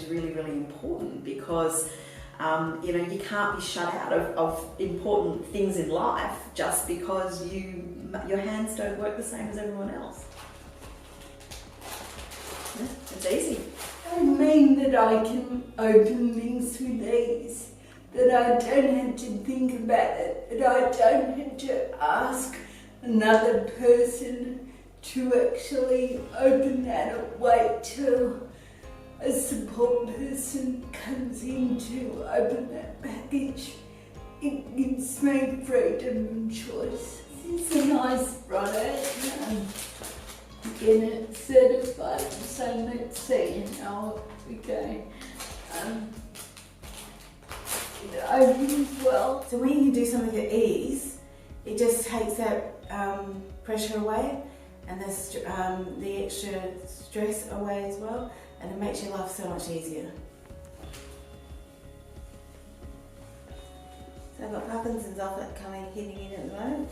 really, really important because you know, you can't be shut out of important things in life just because your hands don't work the same as everyone else. Yeah, it's easy. I mean that I can open things with ease, that I don't have to think about it, that I don't have to ask another person to actually open that or wait till a support person comes in to open that package. It gives me freedom and choice. It's a nice product. Again, it's certified, so let's see how we go. It opens well. So when you do something at ease, it just takes that pressure away and the extra stress away as well, and it makes your life so much easier. So I've got Parkinson's off it hitting in at the moment.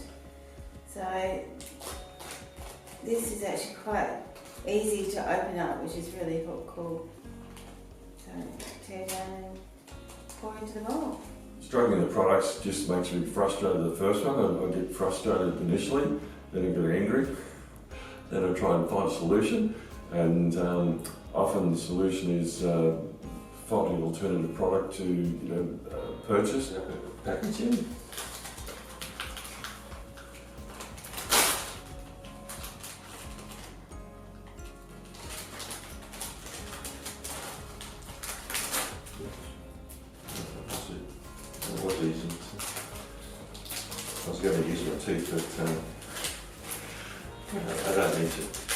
So this is actually quite easy to open up, which is really cool. So tear down and pour into the bowl. Struggling the products just makes me frustrated. The first one, I get frustrated initially, then I get angry, then I try and find a solution, and often the solution is finding an alternative product to purchase, packaging. It was easy. I was going to use my teeth, but I don't need to.